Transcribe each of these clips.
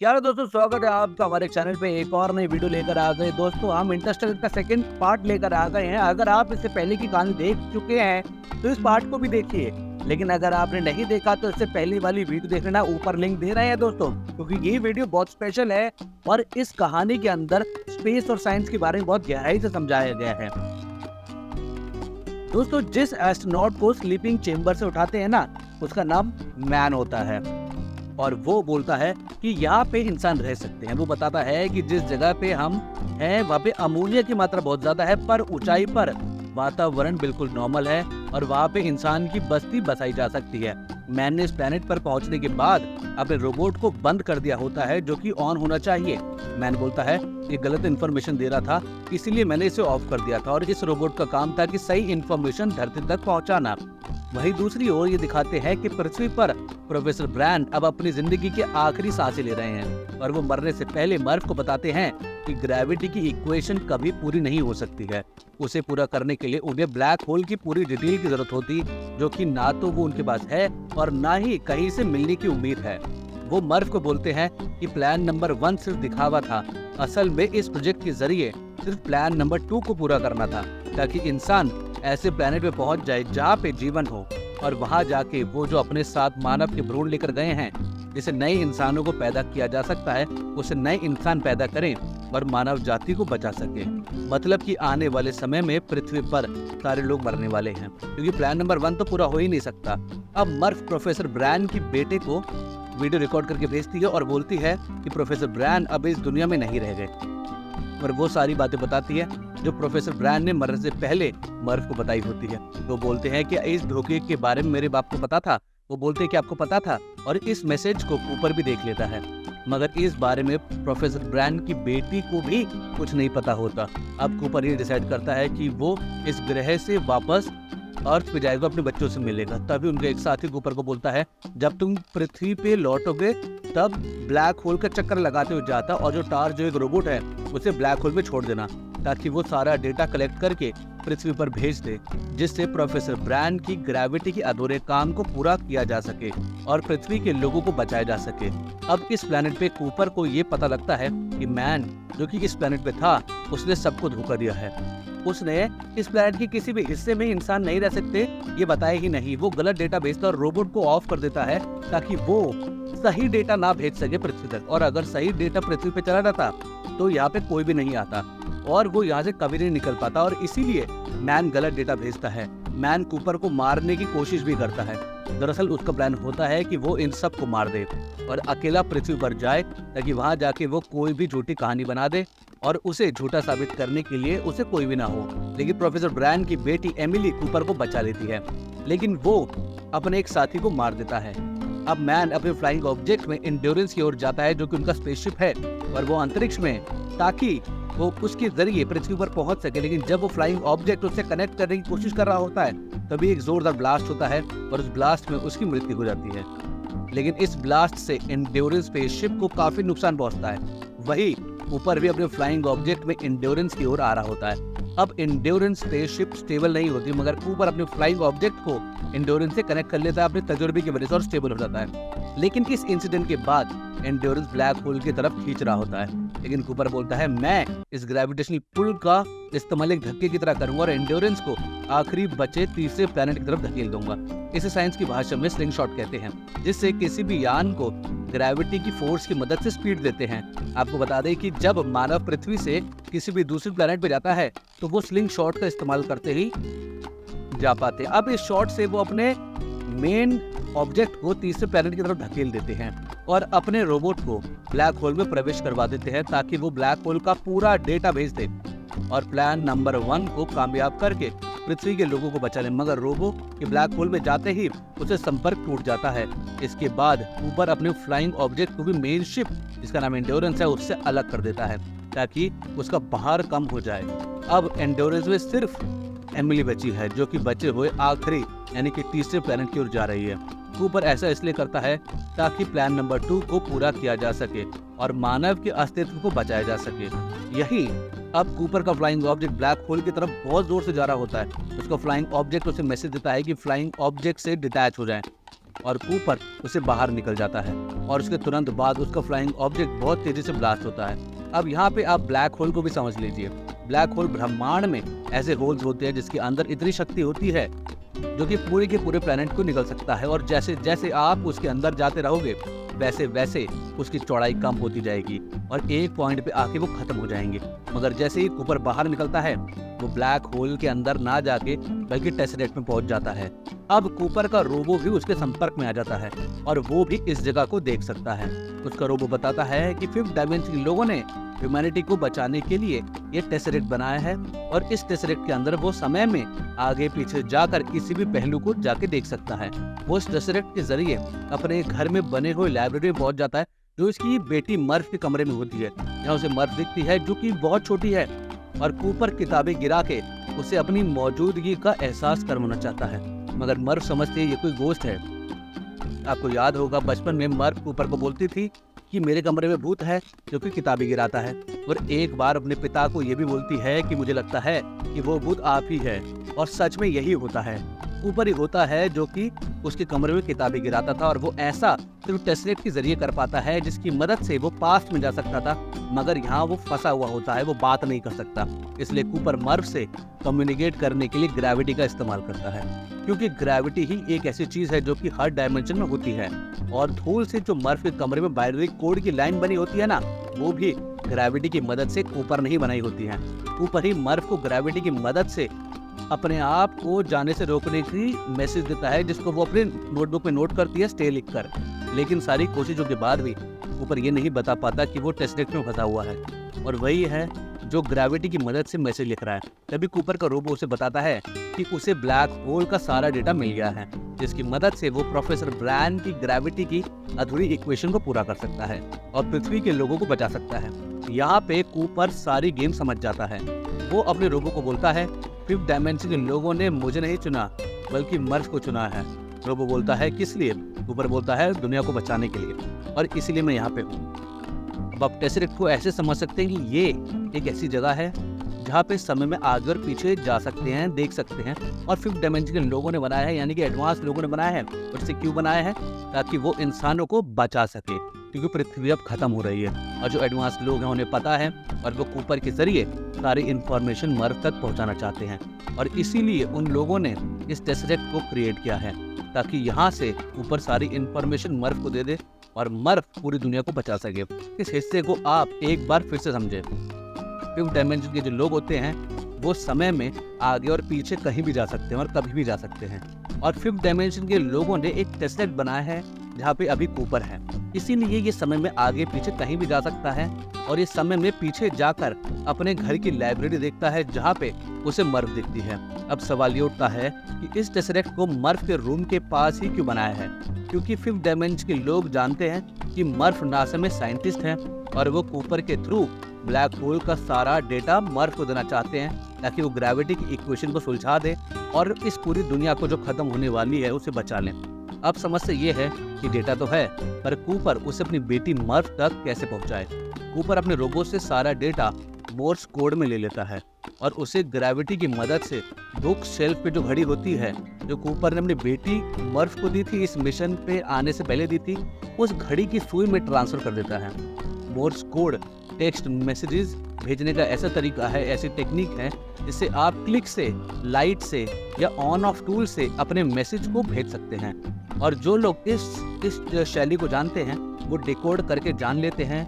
यार दोस्तों, स्वागत है आपका हमारे चैनल पे। एक और नई वीडियो लेकर आ गए। दोस्तों, हम इंटरस्टेलर का सेकंड पार्ट लेकर आ गए हैं। अगर आप इससे पहले की कहानी देख चुके हैं तो इस पार्ट को भी देखिए, लेकिन अगर आपने नहीं देखा तो इससे पहले वाली वीडियो देख लेना। ऊपर लिंक दे रहे हैं दोस्तों, क्योंकि ये वीडियो बहुत स्पेशल है और इस कहानी के अंदर स्पेस और साइंस के बारे में बहुत गहराई से समझाया गया है। दोस्तों, जिस एस्ट्रोनॉट को स्लीपिंग चेंबर से उठाते हैं ना, उसका नाम मैन होता है और वो बोलता है कि यहाँ पे इंसान रह सकते हैं। वो बताता है कि जिस जगह पे हम हैं वहाँ पे अमोनिया की मात्रा बहुत ज्यादा है, पर ऊंचाई पर वातावरण बिल्कुल नॉर्मल है और वहाँ पे इंसान की बस्ती बसाई जा सकती है। मैन ने इस प्लेनेट पर पहुंचने के बाद अपने रोबोट को बंद कर दिया होता है, जो कि ऑन होना चाहिए। मैन बोलता है ये गलत इन्फॉर्मेशन दे रहा था, इसीलिए मैंने इसे ऑफ कर दिया था और इस रोबोट का काम था कि सही इन्फॉर्मेशन धरती तक पहुँचाना। वहीं दूसरी ओर ये दिखाते हैं कि पृथ्वी पर प्रोफेसर ब्रैंड अब अपनी जिंदगी के आखिरी सांसें ले रहे हैं और वो मरने से पहले मर्फ को बताते हैं कि ग्रेविटी की इक्वेशन कभी पूरी नहीं हो सकती है। उसे पूरा करने के लिए उन्हें ब्लैक होल की पूरी डिटेल की जरूरत होती, जो कि ना तो वो उनके पास है और ना ही कहीं से मिलने की उम्मीद है। वो मर्फ को बोलते हैं कि प्लान नंबर 1 सिर्फ दिखावा था। असल में इस प्रोजेक्ट के जरिए सिर्फ प्लान नंबर 2 को पूरा करना था, ताकि इंसान ऐसे प्लेनेट पे पहुंच जाए जहाँ पे जीवन हो और वहां जाके वो जो अपने साथ मानव के भ्रूण लेकर गए हैं, जिसे नए इंसानों को पैदा किया जा सकता है, उसे नए इंसान पैदा करें और मानव जाति को बचा सके। मतलब कि आने वाले समय में पृथ्वी पर सारे लोग मरने वाले हैं, क्योंकि प्लान नंबर 1 तो पूरा हो ही नहीं सकता। अब मर्फ प्रोफेसर ब्रैन की बेटे को वीडियो रिकॉर्ड करके भेजती है और बोलती है कि प्रोफेसर ब्रैन अब इस दुनिया में नहीं रह गए, और वो सारी बातें बताती है जो प्रोफेसर ब्रैन ने मरने से पहले मर्फ को बताई होती है। वो बोलते हैं कि इस धोखे के बारे में मेरे बाप को पता था। वो बोलते हैं कि आपको पता था, और इस मैसेज को कूपर भी देख लेता है, मगर इस बारे में प्रोफेसर ब्रैन की बेटी को भी कुछ नहीं पता होता। अब कूपर ये डिसाइड करता है कि वो इस ग्रह से वापस अर्थ पे जाएगा, अपने बच्चों से मिलेगा। तभी उनके एक साथी कूपर को बोलता है, जब तुम पृथ्वी पे लौटोगे तब ब्लैक होल का चक्कर लगाते हुए जाता और जो टार जो एक रोबोट है उसे ब्लैक होल में छोड़ देना, ताकि वो सारा डेटा कलेक्ट करके पृथ्वी पर भेज दे, जिससे प्रोफेसर ब्रैन की ग्रेविटी के अधूरे काम को पूरा किया जा सके और पृथ्वी के लोगों को बचाया जा सके। अब इस प्लेनेट पे कूपर को ये पता लगता है कि मैन जो कि इस प्लेनेट पे था, उसने सबको धोखा दिया है। उसने इस प्लेनेट के किसी भी हिस्से में इंसान नहीं रह सकते ये बताया ही नहीं। वो गलत डेटा भेजता और रोबोट को ऑफ कर देता है, ताकि वो सही डेटा ना भेज सके पृथ्वी तक। और अगर सही डेटा पृथ्वी पे चला जाता तो यहाँ पे कोई भी नहीं आता और वो यहाँ से कभी नहीं निकल पाता, और इसीलिए मैन गलत डेटा भेजता है। मैन कूपर को मारने की कोशिश भी करता है। दरअसल उसका प्लान होता है कि वो इन सब को मार दे और अकेला पृथ्वी पर जाए, ताकि वहां जाके वो कोई भी झूठी कहानी बना दे और उसे झूठा साबित करने के लिए उसे कोई भी ना हो। लेकिन प्रोफेसर ब्रैन की बेटी एमिली कूपर को बचा लेती है, लेकिन वो अपने एक साथी को मार देता है। अब मैन अपने फ्लाइंग ऑब्जेक्ट में एंड्योरेंस की ओर जाता है, जो कि उनका स्पेसशिप है, और वो अंतरिक्ष में ताकि वो उसके जरिए पृथ्वी पर पहुंच सके। लेकिन जब वो फ्लाइंग ऑब्जेक्ट उससे कनेक्ट करने की कोशिश कर रहा होता है, तभी एक जोरदार ब्लास्ट होता है और उस ब्लास्ट में उसकी मृत्यु हो जाती है। लेकिन इस ब्लास्ट से एंड्योरेंस स्पेसशिप को काफी नुकसान पहुंचता है। वही ऊपर भी अपने फ्लाइंग ऑब्जेक्ट में एंड्योरेंस की ओर आ रहा होता है। अब एंड्योरेंस स्पेसशिप स्टेबल नहीं होती, मगर ऊपर अपने फ्लाइंग ऑब्जेक्ट को एंड्योरेंस से कनेक्ट कर लेता है अपने तजुर्बे की वजह से और स्टेबल हो जाता है। लेकिन इस इंसिडेंट के बाद एंड्योरेंस ब्लैक होल की तरफ खींच रहा होता है। लेकिन कूपर बोलता है, मैं इस ग्रेविटेशनल पुल का इस्तेमाल एक धक्के की तरह करूंगा और एंड्योरेंस को आखिरी बचे तीसरे प्लेनेट की तरफ धकेल दूंगा। इसे साइंस की भाषा में स्लिंग शॉट कहते हैं, जिससे किसी भी यान को ग्रेविटी की फोर्स की मदद से स्पीड देते हैं। आपको बता दें कि जब मानव पृथ्वी से किसी भी दूसरे प्लेनेट पे जाता है तो वो स्लिंग शॉट का इस्तेमाल करते ही जा पाते हैं। अब इस शॉट से वो अपने मेन ऑब्जेक्ट को तीसरे प्लेनेट की तरफ धकेल देते हैं और अपने रोबोट को ब्लैक होल में प्रवेश करवा देते हैं, ताकि वो ब्लैक होल का पूरा डेटा भेज दे और प्लान नंबर 1 को कामयाब करके पृथ्वी के लोगों को बचा ले। मगर रोबो के ब्लैक होल में जाते ही उसे संपर्क टूट जाता है। इसके बाद ऊपर अपने फ्लाइंग ऑब्जेक्ट को भी मेन शिप, जिसका नाम एंड्योरेंस है, उससे अलग कर देता है, ताकि उसका भार कम हो जाए। अब एंड्योरेंस में सिर्फ एमिली बची है, जो कि बचे हुए आखिरी यानी कि तीसरे प्लेनेट की ओर जा रही है। कूपर ऐसा इसलिए करता है ताकि प्लान नंबर 2 को पूरा किया जा सके और मानव के अस्तित्व को बचाया जा सके। यही अब कूपर का फ्लाइंग ऑब्जेक्ट ब्लैक होल की तरफ बहुत जोर से जा रहा होता है। उसका फ्लाइंग ऑब्जेक्ट उसे मैसेज देता है कि फ्लाइंग ऑब्जेक्ट से डिटैच हो जाए। और कूपर उसे बाहर निकल जाता है और उसके तुरंत बाद उसका फ्लाइंग ऑब्जेक्ट बहुत तेजी से ब्लास्ट होता है। अब यहाँ पे आप ब्लैक होल को भी समझ लीजिए। ब्लैक होल ब्रह्मांड में ऐसे होल्स होते हैं जिसके अंदर इतनी शक्ति होती है जो कि पूरे के पूरे प्लेनेट को निकल सकता है, और जैसे जैसे आप उसके अंदर जाते रहोगे वैसे वैसे उसकी चौड़ाई कम होती जाएगी और एक पॉइंट पे आके वो खत्म हो जाएंगे। मगर जैसे ही कूपर बाहर निकलता है वो ब्लैक होल के अंदर ना जाके बल्कि टेसरेक्ट में पहुंच जाता है। अब कूपर का रोबो भी उसके संपर्क में आ जाता है और वो भी इस जगह को देख सकता है। उसका रोबो बताता है कि 5th डायमेंशन के लोगों ने ह्यूमैनिटी को बचाने के लिए ये टेसरेक्ट बनाया है और इस टेसरेक्ट के अंदर वो समय में आगे पीछे जाकर किसी भी पहलू को जाके देख सकता है। वो इस टेसरेक्ट के जरिए अपने घर में बने हुए लाइब्रेरी में पहुंच जाता है जो इसकी बेटी मर्फ के कमरे में होती है। यहाँ उसे मर्फ दिखती है जो कि बहुत छोटी है और कूपर किताबें गिरा के उसे अपनी मौजूदगी का एहसास करवाना चाहता है, मगर मर्फ समझती है ये कोई गोश्त है। आपको याद होगा बचपन में मर्फ कूपर को बोलती थी कि मेरे कमरे में भूत है जो कि किताबें गिराता है, और एक बार अपने पिता को ये भी बोलती है कि मुझे लगता है कि वो भूत आप ही है, और सच में यही होता है। कूपर ही होता है जो कि उसके कमरे में किताबें गिराता था और वो ऐसा सिर्फ टेसरेक्ट के जरिए कर पाता है जिसकी मदद से वो पास्ट में जा सकता था, मगर यहाँ वो फंसा हुआ होता है, वो बात नहीं कर सकता। इसलिए कूपर मर्फ से कम्युनिकेट करने के लिए ग्रेविटी का इस्तेमाल करता है, क्योंकि ग्रेविटी ही एक ऐसी चीज है जो कि हर डायमेंशन में होती है। और धूल से जो मर्फ के कमरे में बाइनरी कोड की लाइन बनी होती है ना, वो भी ग्रेविटी की मदद से कूपर ने ही बनाई होती है। कूपर ही मर्फ को ग्रेविटी की मदद से अपने आप को जाने से रोकने की मैसेज देता है, जिसको वो अपने नोटबुक में नोट करती है स्टे लिखकर। लेकिन सारी कोशिशों के बाद भी कूपर ये नहीं बता पाता कि वो टेसरेक्ट में फंसा हुआ है, और वही है जो ग्रेविटी की मदद से मैसेज लिख रहा है। तभी कूपर का रोबो उसे बताता है कि उसे ब्लैक होल का सारा डेटा मिल गया है, जिसकी मदद से वो प्रोफेसर ब्रैन की ग्रेविटी की अधूरी इक्वेशन को पूरा कर सकता है और पृथ्वी के लोगों को बचा सकता है। यहाँ पे कूपर सारी गेम समझ जाता है। वो अपने रोबो को बोलता है 5th डायमेंशन के लोगों ने मुझे नहीं चुना बल्कि मर्फ को चुना है। रोबो बोलता है किस लिए? कूपर बोलता है दुनिया को बचाने के लिए, और इसीलिए मैं यहाँ पे हूँ। अब आप टेसरेक्ट को ऐसे समझ सकते हैं कि ये एक ऐसी जगह है जहाँ पे समय में आगे और पीछे जा सकते हैं, देख सकते हैं, और 5th डायमेंशन के लोगों ने बनाया है, यानी कि एडवांस लोगों ने बनाया है। और इसे क्यों बनाया है? ताकि वो इंसानों को बचा सके, क्योंकि पृथ्वी अब खत्म हो रही है और जो एडवांस लोग हैं उन्हें पता है, और वो कूपर के जरिए सारी इंफॉर्मेशन मर्फ तक पहुंचाना चाहते हैं। और इसीलिए उन लोगों ने इस टेसरेक्ट को क्रिएट किया है ताकि यहाँ से ऊपर सारी इंफॉर्मेशन मर्फ को दे दे और मर्फ पूरी दुनिया को बचा सके। इस हिस्से को आप एक बार फिर से समझें। 5th डायमेंशन के जो लोग होते हैं वो समय में आगे और पीछे कहीं भी जा सकते हैं और कभी भी जा सकते हैं, और 5th डायमेंशन के लोगों ने एक टेसरेक्ट बनाया है जहाँ पे अभी कूपर है। इसीलिए ये समय में आगे पीछे कहीं भी जा सकता है, और इस समय में पीछे जाकर अपने घर की लाइब्रेरी देखता है जहाँ पे उसे मर्फ दिखती है। अब सवाल ये उठता है कि इस टेसरेक्ट को मर्फ के रूम के पास ही क्यों बनाया है? क्योंकि 5th डायमेंशन के लोग जानते हैं कि मर्फ नासा में साइंटिस्ट है और वो कूपर के थ्रू ब्लैक होल का सारा डेटा मर्फ को देना चाहते हैं ताकि वो ग्रेविटी की इक्वेशन को सुलझा दे और इस पूरी दुनिया को जो खत्म होने वाली है उसे बचा लें। अब समस्या ये है कि डेटा तो है, पर कूपर उसे अपनी बेटी मर्फ तक कैसे पहुंचाए? कूपर अपने रोबोट से सारा डेटा मोर्स कोड में ले लेता है और उसे ग्रेविटी की मदद से बुक शेल्फ पे जो घड़ी होती है जो कूपर ने अपनी बेटी मर्फ को दी थी, इस मिशन पे आने से पहले दी थी, उस घड़ी की सुई में ट्रांसफर कर देता है। मोर्स कोड टेक्स्ट मैसेजेस भेजने का ऐसा तरीका है, ऐसी टेक्निक है जिससे आप क्लिक से, लाइट से या ऑन ऑफ टूल से अपने मैसेज को भेज सकते हैं। और जो लोग इस शैली को जानते हैं वो डिकोड करके जान लेते हैं।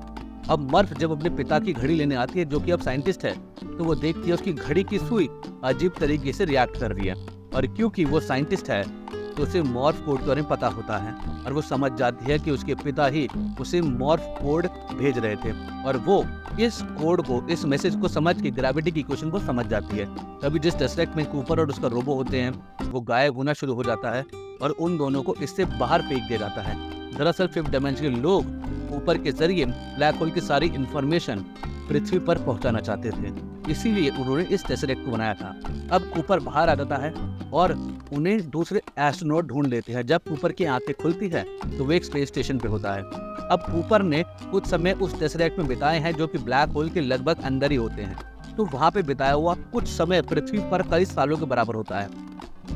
अब मर्फ जब अपने पिता की घड़ी लेने आती है जो कि अब साइंटिस्ट है, तो वो देखती है उसकी घड़ी की सुई अजीब तरीके से रिएक्ट कर रही है, और क्योंकि वो साइंटिस्ट है तो उसे मॉर्फ कोड के बारे में पता होता है और वो समझ जाती है कि उसके पिता ही उसे मॉर्फ कोड भेज रहे थे, और वो इस कोड को, इस मैसेज को समझ के ग्रेविटी की इक्वेशन को समझ जाती है। तभी जिस टेसरेक्ट में कूपर और उसका रोबो होते हैं वो गायब होना शुरू हो जाता है और उन दोनों को इससे बाहर फेंक दिया जाता है। दरअसल 5th डायमेंशन के लोग ऊपर के जरिए ब्लैक होल की सारी इंफॉर्मेशन पृथ्वी पर पहुंचाना चाहते थे, इसीलिए उन्होंने इस टेसरेक्ट को बनाया था। अब कूपर बाहर आ जाता है और उन्हें दूसरे एस्ट्रोनॉट ढूंढ लेते हैं। जब कूपर की आंखें खुलती है तो वो एक स्पेस स्टेशन पे होता है। अब कूपर ने कुछ समय उस टेसरेक्ट में बिताए हैं जो कि ब्लैक होल के लगभग अंदर ही होते हैं, तो वहाँ पे बिताया हुआ कुछ समय पृथ्वी पर कई सालों के बराबर होता है।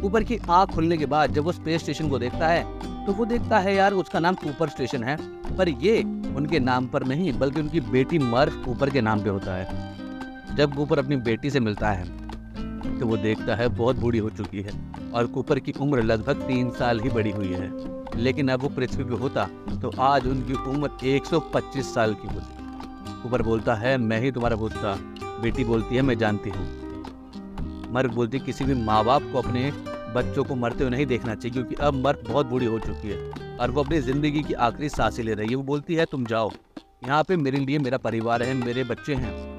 कूपर की आंख खुलने के बाद जब वो स्पेस स्टेशन को देखता है तो वो देखता है यार उसका नाम कूपर स्टेशन है, पर ये उनके नाम पर नहीं बल्कि उनकी बेटी मर्फ कूपर के नाम पे होता है। जब कूपर अपनी बेटी से मिलता है तो वो देखता है बहुत बूढ़ी हो चुकी है और कूपर की उम्र लगभग 3 साल ही बड़ी हुई है, लेकिन अब वो पृथ्वी पे होता तो आज उनकी उम्र 125 साल की होती। कूपर बोलता है मैं ही तुम्हारा भूत था। बेटी बोलती है मैं जानती हूँ। मर्फ बोलती है किसी भी माँ बाप को अपने बच्चों को मरते हुए नहीं देखना चाहिए, क्योंकि अब मर्फ बहुत बूढ़ी हो चुकी है और वो अपनी ज़िंदगी की आखिरी सांसें ले रही है। वो बोलती है तुम जाओ, यहाँ पे मेरे लिए मेरा परिवार है, मेरे बच्चे हैं।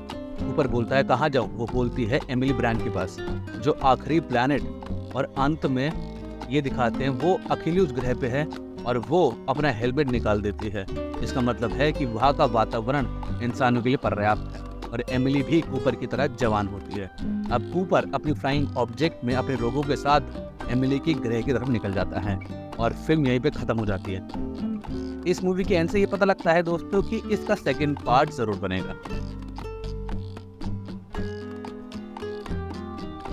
ऊपर बोलता है कहाँ जाऊँ? वो बोलती है एमिली ब्रांड के पास, जो आखिरी प्लैनेट और अंत में ये दिखाते हैं वो अकेली उस ग्रह पे है और वो अपना हेलमेट निकाल देती है। इसका मतलब है कि वहाँ का वातावरण इंसानों के लिए पर्याप्त है और एमिली भी कूपर की तरह जवान होती है। अब कूपर अपनी फ्लाइंग ऑब्जेक्ट में अपने लोगों के साथ एमिली की ग्रह की तरफ निकल जाता है और फिल्म यहीं पे खत्म हो जाती है। इस मूवी के एंड से ये पता लगता है दोस्तों कि इसका सेकंड पार्ट जरूर बनेगा।